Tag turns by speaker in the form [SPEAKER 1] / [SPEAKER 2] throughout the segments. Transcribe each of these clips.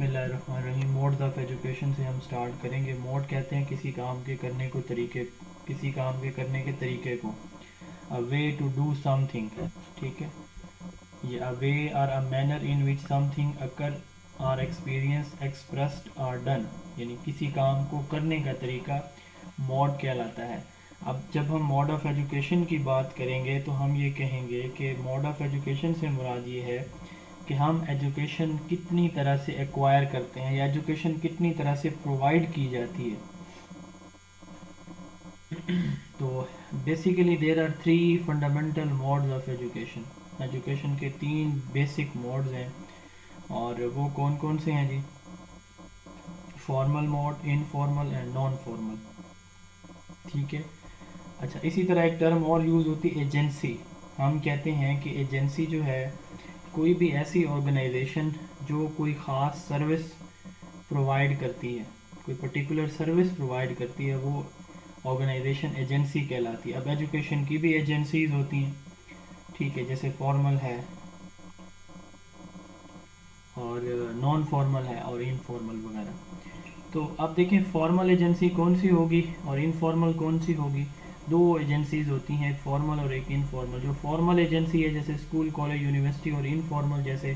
[SPEAKER 1] بسم اللہ الرحمن الرحیم. موڈز آف ایجوکیشن سے ہم سٹارٹ کریں گے. موڈ کہتے ہیں کسی کام کے کرنے کو کسی کام کے کرنے کے طریقے کو. A way to do something. ٹھیک ہے. یہ a way or a manner in which something occur or experience expressed or done. یعنی کسی کام کو کرنے کا طریقہ موڈ کہلاتا ہے. اب جب ہم موڈ آف ایجوکیشن کی بات کریں گے تو ہم یہ کہیں گے کہ موڈ آف ایجوکیشن سے مراد یہ ہے کہ ہم ایجوکیشن کتنی طرح سے ایکوائر کرتے ہیں یا ایجوکیشن کتنی طرح سے پرووائڈ کی جاتی ہے. تو basically there are 3 fundamental modes of education. Education کے 3 بیسک موڈز ہیں اور وہ کون کون سے ہیں جی؟ Formal mode, informal and non formal. ٹھیک ہے. اچھا، اسی طرح ایک ٹرم اور یوز ہوتی ہے ایجنسی. ہم کہتے ہیں کہ ایجنسی جو ہے کوئی بھی ایسی آرگنائزیشن جو کوئی خاص سروس پرووائڈ کرتی ہے، کوئی پرٹیکولر سروس پرووائڈ کرتی ہے، وہ آرگنائزیشن ایجنسی کہلاتی ہے. اب ایجوکیشن کی بھی ایجنسیز ہوتی ہیں. ٹھیک ہے، جیسے فارمل ہے اور نان فارمل ہے اور انفارمل وغیرہ. تو اب دیکھیں فارمل ایجنسی کون سی ہوگی اور انفارمل کون سی ہوگی. 2 ایجنسیز ہوتی ہیں، ایک فارمل اور ایک انفارمل. جو فارمل ایجنسی ہے جیسے اسکول، کالج، یونیورسٹی، اور انفارمل جیسے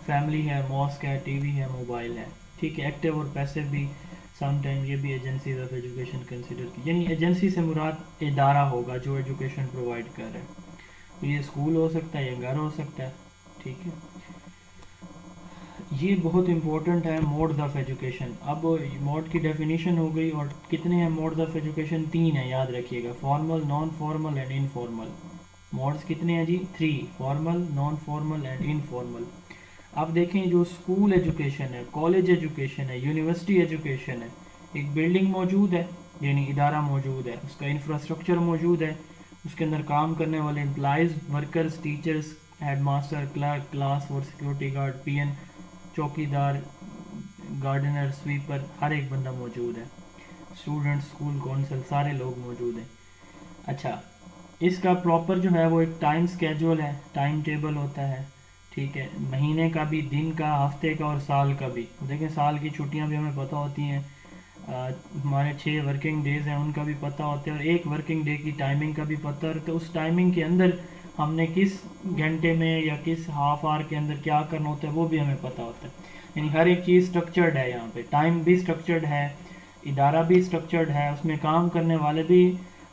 [SPEAKER 1] فیملی ہے، ماسک ہے، ٹی وی ہے، موبائل ہے. ٹھیک ہے. ایکٹیو اور پیسو بھی سم ٹائم یہ بھی ایجنسیز آف ایجوکیشن کنسیڈر کی. یعنی ایجنسی سے مراد ادارہ ہوگا جو ایجوکیشن پرووائڈ کر رہا ہے. تو یہ اسکول ہو سکتا ہے، یہ گھر ہو سکتا ہے. ٹھیک ہے. یہ بہت امپورٹنٹ ہے موڈز آف ایجوکیشن. اب موڈ کی ڈیفینیشن ہو گئی. اور کتنے ہیں موڈز آف ایجوکیشن؟ 3 ہیں، یاد رکھیے گا. Formal, non formal and informal. Modes کتنے ہیں جی؟ 3. Formal, non formal and informal. اب دیکھیں جو اسکول ایجوکیشن ہے، کالج ایجوکیشن ہے، یونیورسٹی ایجوکیشن ہے، ایک بلڈنگ موجود ہے یعنی ادارہ موجود ہے، اس کا انفراسٹرکچر موجود ہے، اس کے اندر کام کرنے والے employees, workers, teachers, head master, clerk, class اور سیکورٹی گارڈ، پی این، چوکی دار، گارڈنر، سویپر، ہر ایک بندہ موجود ہے. اسٹوڈنٹ، اسکول کونسل، سارے لوگ موجود ہیں. اچھا، اس کا پراپر جو ہے وہ ایک ٹائم سکیجول ہے، ٹائم ٹیبل ہوتا ہے. ٹھیک ہے. مہینے کا بھی، دن کا، ہفتے کا اور سال کا بھی. دیکھیں سال کی چھٹیاں بھی ہمیں پتہ ہوتی ہیں، ہمارے 6 ورکنگ ڈیز ہیں ان کا بھی پتہ ہوتا ہے، اور ایک ورکنگ ڈے کی ٹائمنگ کا بھی پتہ ہوتا ہے. اس ٹائمنگ کے اندر ہم نے کس گھنٹے میں یا کس ہاف آور کے اندر کیا کرنا ہوتا ہے وہ بھی ہمیں پتہ ہوتا ہے. یعنی ہر ایک چیز سٹرکچرڈ ہے. یہاں پہ ٹائم بھی سٹرکچرڈ ہے، ادارہ بھی سٹرکچرڈ ہے، اس میں کام کرنے والے بھی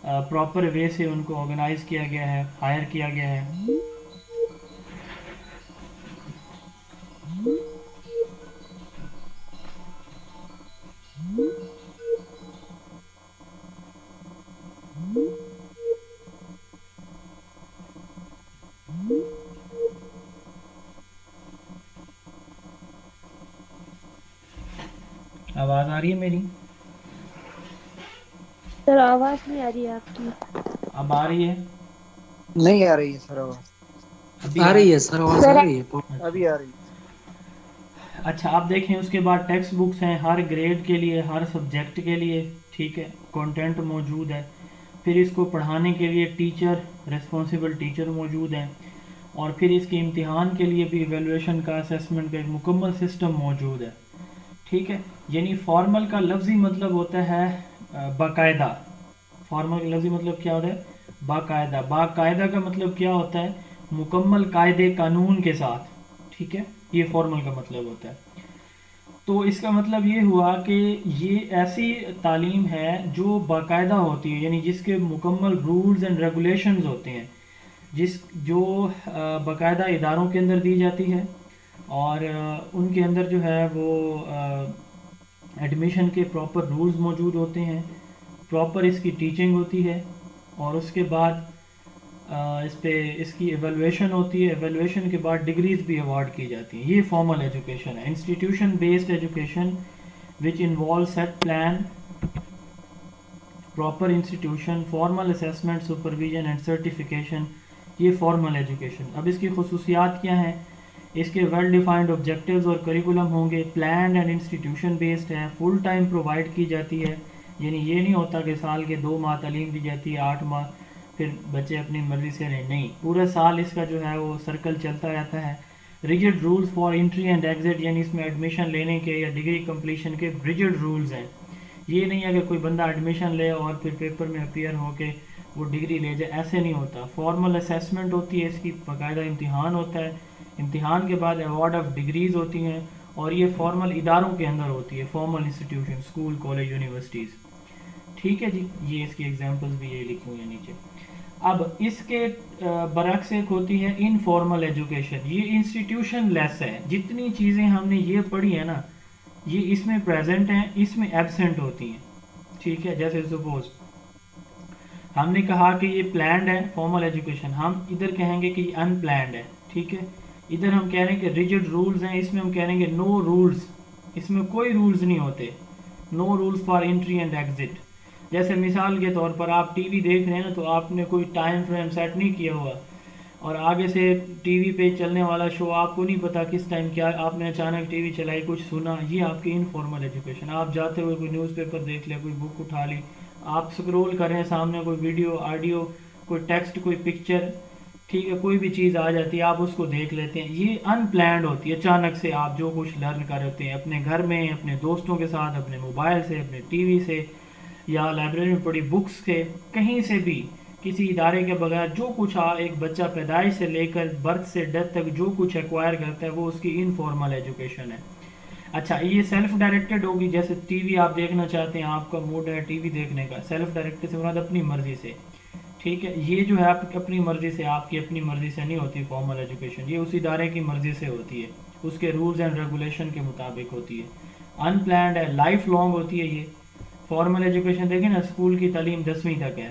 [SPEAKER 1] پراپر وے سے ان کو آرگنائز کیا گیا ہے، ہائر کیا گیا ہے. آواز آ رہی ہے میری؟
[SPEAKER 2] سر آواز نہیں آ رہی ہے آپ کی.
[SPEAKER 1] اب آ رہی ہے؟
[SPEAKER 3] نہیں آ رہی ہے سر آواز.
[SPEAKER 1] ابھی
[SPEAKER 4] آ رہی ہے سر، آواز آ رہی ہے.
[SPEAKER 3] ابھی آ رہی ہے.
[SPEAKER 1] اچھا، آپ دیکھیں اس کے بعد ٹیکسٹ بکس ہیں ہر گریڈ کے لیے، ہر سبجیکٹ کے لیے. ٹھیک ہے. کنٹینٹ موجود ہے. پھر اس کو پڑھانے کے لیے ٹیچر، ریسپانسبل ٹیچر موجود ہیں. اور پھر اس کے امتحان کے لیے بھی ایویلویشن کا، اسیسمنٹ کا ایک مکمل سسٹم موجود ہے. ٹھیک ہے. یعنی فارمل کا لفظی مطلب ہوتا ہے باقاعدہ. فارمل کا لفظی مطلب کیا ہوتا ہے؟ باقاعدہ. باقاعدہ کا مطلب کیا ہوتا ہے؟ مکمل قاعدے قانون کے ساتھ. ٹھیک ہے. یہ فارمل کا مطلب ہوتا ہے. تو اس کا مطلب یہ ہوا کہ یہ ایسی تعلیم ہے جو باقاعدہ ہوتی ہے، یعنی جس کے مکمل رولز اینڈ ریگولیشنز ہوتے ہیں، جو باقاعدہ اداروں کے اندر دی جاتی ہے. اور ان کے اندر جو ہے وہ ایڈمیشن کے پراپر رولز موجود ہوتے ہیں، پراپر اس کی ٹیچنگ ہوتی ہے، اور اس کے بعد اس کی ایویلویشن ہوتی ہے. ایویلویشن کے بعد ڈگریز بھی ایوارڈ کی جاتی ہیں. یہ فارمل ایجوکیشن ہے. Institution based education which involve set plan, proper institution, formal assessment, supervision and certification. یہ فارمل ایجوکیشن. اب اس کی خصوصیات کیا ہیں؟ اس کے ویل ڈیفائنڈ آبجیکٹیوز اور کریکولم ہوں گے. پلانڈ اینڈ انسٹیٹیوشن بیسڈ ہے. فل ٹائم پرووائڈ کی جاتی ہے. یعنی یہ نہیں ہوتا کہ سال کے 2 ماہ تعلیم دی جاتی ہے، 8 ماہ پھر بچے اپنی مرضی سے نہیں. پورا سال اس کا جو ہے وہ سرکل چلتا رہتا ہے. Rigid rules for entry and exit, یعنی اس میں ایڈمیشن لینے کے یا ڈگری کمپلیشن کے ریجڈ رولز ہیں. یہ نہیں ہے کہ کوئی بندہ ایڈمیشن لے اور پھر پیپر میں اپیئر ہو کے وہ ڈگری لے جائے، ایسے نہیں ہوتا. فارمل اسیسمنٹ ہوتی ہے، اس کی باقاعدہ امتحان ہوتا ہے، امتحان کے بعد ایوارڈ آف ڈگریز ہوتی ہیں، اور یہ فارمل اداروں کے اندر ہوتی ہے، formal institution, school, college, universities. ٹھیک ہے جی، یہ اس کی ایگزامپلس بھی یہ لکھی ہوئی ہیں نیچے. اب اس کے برعکس ایک ہوتی ہے انفارمل ایجوکیشن. یہ انسٹیٹیوشن لیس ہے. جتنی چیزیں ہم نے یہ پڑھی ہیں نا، یہ اس میں پریزنٹ ہیں، اس میں ایبسنٹ ہوتی ہیں. ٹھیک ہے، جیسے سپوز ہم نے کہا کہ یہ پلانڈ ہے فارمل ایجوکیشن، ہم ادھر کہیں گے کہ یہ ان پلانڈ ہے. ٹھیک ہے، ادھر ہم کہہ رہے ہیں کہ ریجڈ رولز ہیں، اس میں ہم کہہ رہے ہیں کہ نو رولز، اس میں کوئی رولز نہیں ہوتے. No rules for entry and exit. جیسے مثال کے طور پر آپ ٹی وی دیکھ رہے ہیں نا، تو آپ نے کوئی ٹائم فریم سیٹ نہیں کیا ہوا، اور آگے سے ٹی وی پہ چلنے والا شو آپ کو نہیں پتا کس ٹائم کیا، آپ نے اچانک ٹی وی چلائی، کچھ سنا، یہ آپ کی انفارمل ایجوکیشن. آپ جاتے ہوئے کوئی نیوز پیپر دیکھ لیا، کوئی بک اٹھا لی، آپ سکرول کر رہے ہیں، سامنے کوئی ویڈیو، آڈیو، کوئی ٹیکسٹ، کوئی پکچر، ٹھیک ہے، کوئی بھی چیز آ جاتی ہے، آپ اس کو دیکھ لیتے ہیں. یہ ان پلانڈ ہوتی ہے. اچانک سے آپ جو کچھ لرن کر رہے ہوتے ہیں اپنے گھر میں، اپنے دوستوں کے ساتھ، اپنے موبائل سے، اپنے ٹی وی سے، یا لائبریری میں پڑھی بکس سے، کہیں سے بھی، کسی ادارے کے بغیر، جو کچھ ایک بچہ پیدائش سے لے کر برتھ سے ڈیتھ تک جو کچھ ایکوائر کرتا ہے، وہ اس کی انفارمل ایجوکیشن ہے. اچھا، یہ سیلف ڈائریکٹڈ ہوگی. جیسے ٹی وی آپ دیکھنا چاہتے ہیں، آپ کا موڈ ہے ٹی وی دیکھنے کا، سیلف ڈائریکٹڈ سے مراد اپنی مرضی سے. ٹھیک ہے، یہ جو ہے آپ اپنی مرضی سے، آپ کی اپنی مرضی سے نہیں ہوتی فارمل ایجوکیشن. یہ اس ادارے کی مرضی سے ہوتی ہے، اس کے رولز اینڈ ریگولیشن کے مطابق ہوتی ہے. ان پلانڈ ہے، لائف لانگ ہوتی ہے. یہ فارمل ایجوکیشن دیکھیں نا، اسکول کی تعلیم 10ویں تک ہے.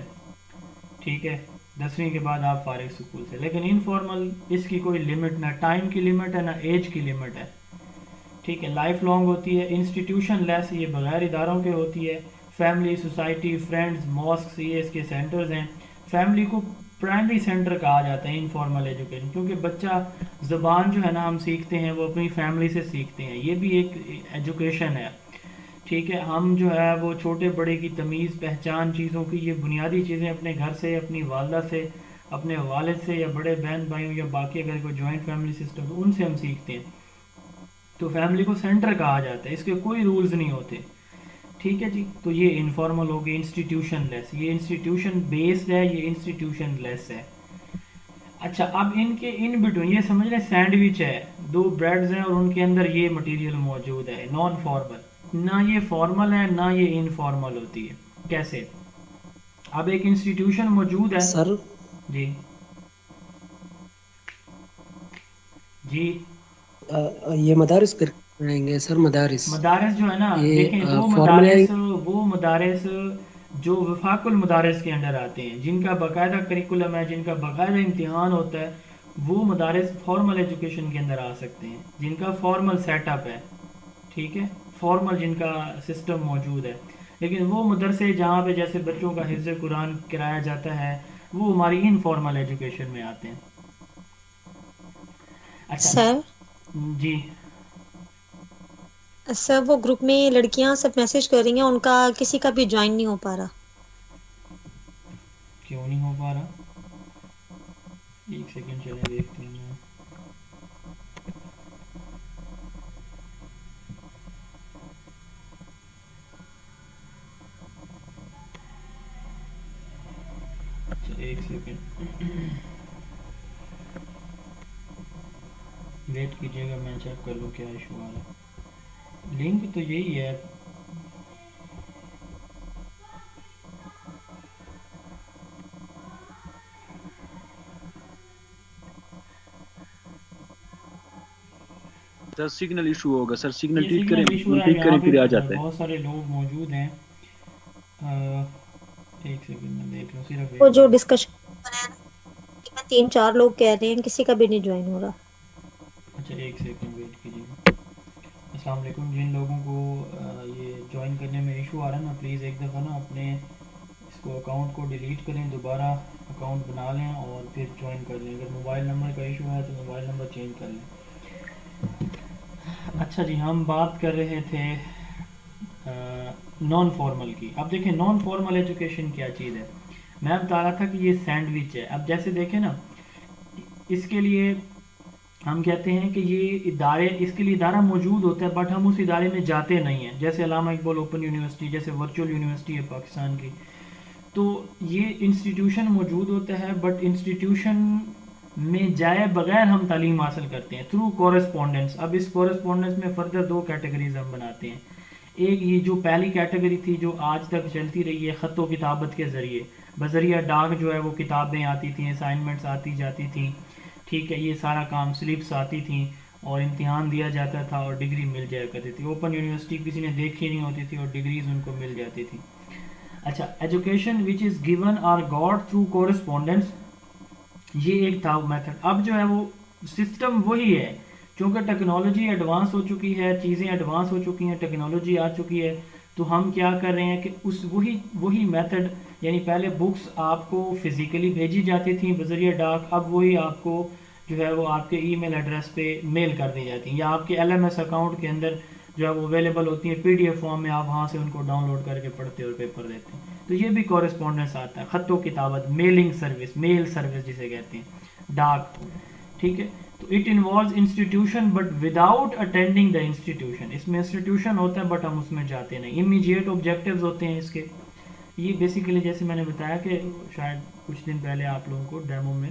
[SPEAKER 1] ٹھیک ہے، 10ویں کے بعد آپ فارغ اسکول سے. لیکن انفارمل، اس کی کوئی لمٹ، نہ ٹائم کی لمٹ ہے، نہ ایج کی لمٹ ہے. ٹھیک ہے، لائف لانگ ہوتی ہے. انسٹیٹیوشن لیس، یہ بغیر اداروں کے ہوتی ہے. فیملی، سوسائٹی، فرینڈز، ماسکس، یہ اس کے سینٹرز ہیں. فیملی کو پرائمری سینٹر کہا جاتا ہے انفارمل ایجوکیشن، کیونکہ بچہ زبان جو ہے نا ہم سیکھتے ہیں وہ اپنی فیملی سے سیکھتے ہیں. یہ بھی ایک ایجوکیشن ہے. ٹھیک ہے، ہم جو ہے وہ چھوٹے بڑے کی تمیز، پہچان چیزوں کی، یہ بنیادی چیزیں اپنے گھر سے، اپنی والدہ سے، اپنے والد سے، یا بڑے بہن بھائیوں، یا باقی اگر کوئی جوائنٹ فیملی سسٹم تو ان سے ہم سیکھتے ہیں. تو فیملی کو سینٹر کہا جاتا ہے. اس کے کوئی رولز نہیں ہوتے. ٹھیک ہے جی، تو یہ انفارمل ہوگی. انسٹیٹیوشن لیس، یہ انسٹیٹیوشن بیسڈ ہے، یہ انسٹیٹیوشن لیس ہے. اچھا، اب ان کے ان بٹوین، یہ سمجھ لیں سینڈوچ ہے، دو بریڈز ہیں اور ان کے اندر یہ مٹیریل موجود ہے. نان فارمل، نہ یہ فارمل ہے نہ یہ انفارمل ہوتی ہے. کیسے؟ اب ایک انسٹیٹیوشن موجود ہے.
[SPEAKER 4] سر
[SPEAKER 1] جی جی.
[SPEAKER 4] یہ مدارس پر رہیں گے سر، مدارس
[SPEAKER 1] مدارس جو ہے نا،
[SPEAKER 4] یہ
[SPEAKER 1] دیکھیں وہ
[SPEAKER 4] فارمل ہے.
[SPEAKER 1] مدارس، وہ مدارس جو وفاق المدارس کے انڈر آتے ہیں، جن کا باقاعدہ کریکولم ہے، جن کا باقاعدہ امتحان ہوتا ہے، وہ مدارس فارمل ایجوکیشن کے اندر آ سکتے ہیں، جن کا فارمل سیٹ اپ ہے. ٹھیک ہے، فارمل جن کا سسٹم موجود ہے. لیکن وہ مدرسے جہاں پہ جیسے بچوں کا حفظ قرآن کرایا جاتا ہے، وہ ہماری انفارمل ایجوکیشن میں آتے ہیں. اچھا
[SPEAKER 2] سر
[SPEAKER 1] جی.
[SPEAKER 2] سر وہ گروپ میں لڑکیاں سب میسج کر رہی ہیں، ان کا کسی کا بھی جوائن نہیں ہو پا رہا.
[SPEAKER 1] کیوں نہیں ہو پا رہا؟ ایک سیکنڈ چلے دیکھتے ہیں. اچھا ایک سیکنڈ ویٹ کیجیے گا، میں چیک کر لوں کیا ایشو آ رہا ہے. لنک تو یہی ہے.
[SPEAKER 5] سر سگنل ایشو ہوگا سر، سگنل
[SPEAKER 1] یہ
[SPEAKER 5] ٹویٹ کریں،
[SPEAKER 1] سگنل ایشو ہے
[SPEAKER 5] ٹویٹ
[SPEAKER 1] یہاں
[SPEAKER 5] کریں
[SPEAKER 1] پہ.
[SPEAKER 5] پھر آ جاتا ہے.
[SPEAKER 1] بہت سارے لوگ موجود ہیں. ایک سیکنڈ میں دیکھ لوں، صرف
[SPEAKER 2] وہ
[SPEAKER 1] ایک
[SPEAKER 2] جو
[SPEAKER 1] منٹ.
[SPEAKER 2] ڈسکشن بنایا نا، 3-4 لوگ کہہ رہے ہیں کسی کا بھی نہیں جوائن ہو رہا.
[SPEAKER 1] اچھا ایک سیکنڈ ویٹ کیجیے گا. السلام علیکم. جن لوگوں کو یہ جوائن کرنے میں ایشو آ رہا ہے نا، پلیز ایک دفعہ نا اپنے اس کو اکاؤنٹ کو ڈیلیٹ کریں، دوبارہ اکاؤنٹ بنا لیں اور پھر جوائن کر لیں. اگر موبائل نمبر کا ایشو ہے تو موبائل نمبر چینج کر لیں. اچھا جی، ہم بات کر رہے تھے نان فارمل کی. اب دیکھیں نان فارمل ایجوکیشن کیا چیز ہے. میں بتا رہا تھا کہ یہ سینڈوچ ہے. اب جیسے دیکھیں نا، اس کے لیے ہم کہتے ہیں کہ یہ ادارے، اس کے لیے ادارہ موجود ہوتا ہے بٹ ہم اس ادارے میں جاتے نہیں ہیں. جیسے علامہ اقبال اوپن یونیورسٹی، جیسے ورچوئل یونیورسٹی ہے پاکستان کی، تو یہ انسٹیٹیوشن موجود ہوتا ہے بٹ انسٹیٹیوشن میں جائے بغیر ہم تعلیم حاصل کرتے ہیں تھرو کورسپونڈنس. اب اس کورسپونڈنس میں فردر دو کیٹیگریز ہم بناتے ہیں. ایک یہ جو پہلی کیٹیگری تھی جو آج تک چلتی رہی ہے، خط و کتابت کے ذریعے، بذریعہ ڈاک جو ہے وہ کتابیں آتی تھیں، اسائنمنٹس آتی جاتی تھیں، ٹھیک ہے، یہ سارا کام، سلپس آتی تھیں اور امتحان دیا جاتا تھا اور ڈگری مل جایا کرتی تھی. اوپن یونیورسٹی کسی نے دیکھی نہیں ہوتی تھی اور ڈگریز ان کو مل جاتی تھی. اچھا، education which is given or got through correspondence, یہ ایک تھا میتھڈ. اب جو ہے وہ سسٹم وہی ہے، چونکہ ٹیکنالوجی ایڈوانس ہو چکی ہے، چیزیں ایڈوانس ہو چکی ہیں، ٹیکنالوجی آ چکی ہے، تو ہم کیا کر رہے ہیں کہ اس وہی میتھڈ، یعنی پہلے بکس آپ کو فزیکلی بھیجی جاتی تھیں بذریعہ ڈاک، اب وہی آپ کو جو ہے وہ آپ کے ای میل ایڈریس پہ میل کر دی جاتی ہیں، یا آپ کے ایل ایم ایس اکاؤنٹ کے اندر جو ہے وہ اویلیبل ہوتی ہیں پی ڈی ایف فارم میں، آپ وہاں سے ان کو ڈاؤن لوڈ کر کے پڑھتے اور پیپر دیتے ہیں. تو یہ بھی کورسپونڈنس آتا ہے، خط و کتابت، میلنگ سروس، میل سروس جسے کہتے ہیں، ڈاک، ٹھیک ہے. تو it involves institution but without attending the institution, اس میں انسٹیٹیوشن ہوتا ہے بٹ ہم اس میں جاتے نہیں. امیجیٹ آبجیکٹیوز ہوتے ہیں اس کے. یہ بیسیکلی جیسے میں نے بتایا کہ شاید کچھ دن پہلے آپ لوگوں کو ڈیمو میں،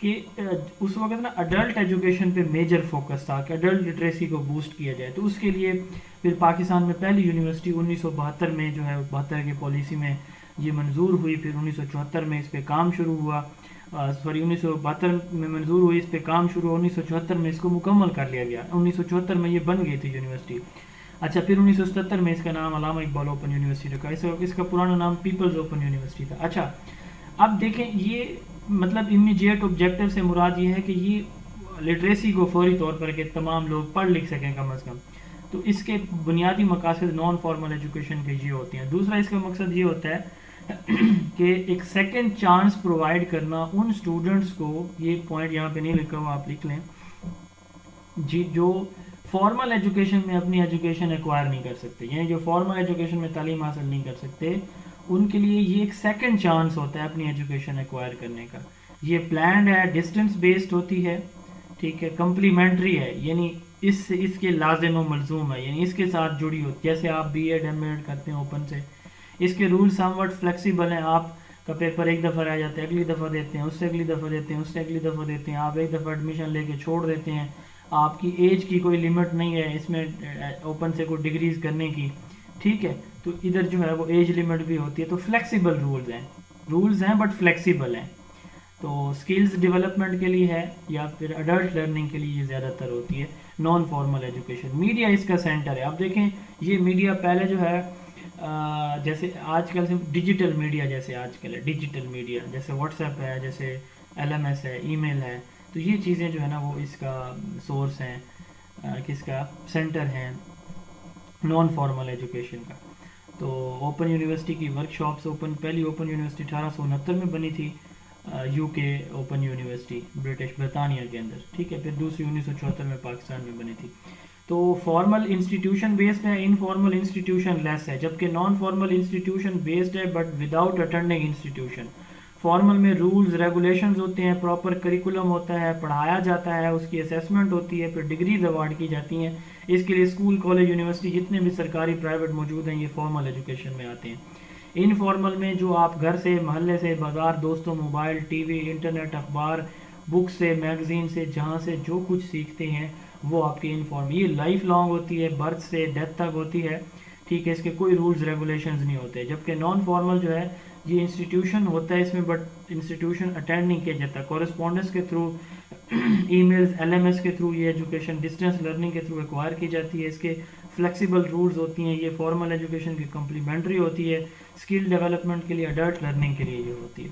[SPEAKER 1] کہ اس وقت نا اڈلٹ ایجوکیشن پہ میجر فوکس تھا کہ اڈلٹ لٹریسی کو بوسٹ کیا جائے. تو اس کے لیے پھر پاکستان میں پہلی یونیورسٹی 1972 میں جو ہے 72 کی پالیسی میں یہ منظور ہوئی، پھر 1974 میں اس پہ کام شروع ہوا، 1972 میں منظور ہوئی، اس پہ کام شروع ہوا، 1974 میں اس کو مکمل کر لیا گیا، 1974 میں یہ بن گئی تھی یونیورسٹی. اچھا، پھر 1977 میں اس کا نام علامہ اقبال اوپن یونیورسٹی رکھا، اس کا پرانا نام پیپلز اوپن یونیورسٹی تھا. اچھا، اب دیکھیں یہ مطلب امیجیٹ آبجیکٹیو سے مراد یہ ہے کہ یہ لٹریسی کو فوری طور پر کہ تمام لوگ پڑھ لکھ سکیں کم از کم. تو اس کے بنیادی مقاصد نان فارمل ایجوکیشن کے یہ ہوتے ہیں. دوسرا اس کا مقصد یہ ہوتا ہے کہ ایک سیکنڈ چانس پرووائڈ کرنا ان اسٹوڈنٹس کو، یہ پوائنٹ یہاں پہ نہیں لکھا ہوا، آپ لکھ لیں جی، جو فارمل ایجوکیشن میں اپنی ایجوکیشن ایکوائر نہیں کر سکتے، یعنی جو فارمل ایجوکیشن میں تعلیم حاصل نہیں کر سکتے، ان کے لیے یہ ایک سیکنڈ چانس ہوتا ہے اپنی ایجوکیشن ایکوائر کرنے کا. یہ پلانڈ ہے، ڈسٹینس بیسڈ ہوتی ہے، ٹھیک ہے، کمپلیمنٹری ہے، یعنی اس کے لازم و ملزوم ہے، یعنی اس کے ساتھ جڑی ہوتی ہے. جیسے آپ بی ایڈ ایم ایڈ کرتے ہیں اوپن سے، اس کے رول سم وٹ فلیکسیبل ہیں. آپ کا پیپر ایک دفعہ رہ جاتا ہے، اگلی دفعہ دیتے ہیں، اس سے اگلی دفعہ دیتے ہیں، اس سے اگلی دفعہ دیتے ہیں، آپ ایک دفعہ ایڈمیشن لے کے چھوڑ دیتے ہیں. آپ کی ایج کی کوئی لمٹ نہیں ہے اس میں اوپن سے کوئی ڈگریز کرنے کی، ٹھیک ہے. تو ادھر جو ہے وہ ایج لمٹ بھی ہوتی ہے. تو فلیکسیبل رولز ہیں بٹ فلیکسیبل ہیں. تو سکلز ڈیولپمنٹ کے لیے ہے یا پھر اڈلٹ لرننگ کے لیے یہ زیادہ تر ہوتی ہے نان فارمل ایجوکیشن. میڈیا اس کا سینٹر ہے. آپ دیکھیں یہ میڈیا پہلے جو ہے جیسے آج کل سے ڈیجیٹل میڈیا، جیسے آج کل ہے ڈیجیٹل میڈیا، جیسے واٹس ایپ ہے، جیسے ایل ایم ایس ہے، ای میل ہے. تو یہ چیزیں جو ہے نا وہ اس کا سورس ہیں، کس کا سینٹر ہیں نان فارمل ایجوکیشن کا. تو اوپن یونیورسٹی کی ورک شاپس، پہلی اوپن یونیورسٹی 1869 میں بنی تھی، یو کے اوپن یونیورسٹی برطانیہ کے اندر، ٹھیک ہے. پھر دوسری 1974 میں پاکستان میں بنی تھی. تو فارمل انسٹیٹیوشن بیسڈ ہے، انفارمل انسٹیٹیوشن لیس ہے، جبکہ نان فارمل انسٹیٹیوشن بیسڈ ہے but without attending institution. Formal میں رولز ریگولیشنز ہوتے ہیں، پراپر کریکولم ہوتا ہے، پڑھایا جاتا ہے، اس کی اسیسمنٹ ہوتی ہے، پھر ڈگریز ایوارڈ کی جاتی ہیں. اس کے لیے اسکول، کالج، یونیورسٹی جتنے بھی سرکاری پرائیویٹ موجود ہیں یہ فارمل ایجوکیشن میں آتے ہیں. انفارمل میں جو آپ گھر سے، محلے سے، بازار، دوستوں، موبائل، ٹی وی، انٹرنیٹ، اخبار، بک سے، میگزین سے، جہاں سے جو کچھ سیکھتے ہیں وہ آپ کی انفارم، یہ لائف لانگ ہوتی ہے، برتھ سے ڈیتھ تک ہوتی ہے، ٹھیک ہے. اس کے کوئی رولز ریگولیشنز نہیں ہوتے. جبکہ نان فارمل جو ہے یہ انسٹیٹیوشن ہوتا ہے اس میں بٹ انسٹیٹیوشن اٹینڈ نہیں کیا جاتا. کورسپونڈنس کے through, e mails, L M S کے تھرو یہ ایجوکیشن ڈسٹینس لرننگ کے تھرو ایکوائر کی جاتی ہے. اس کے فلیکسیبل رولز ہوتی ہیں. یہ فارمل ایجوکیشن کی کمپلیمنٹری ہوتی ہے، اسکل ڈیولپمنٹ کے لیے، اڈلٹ لرننگ کے لیے یہ ہوتی ہے.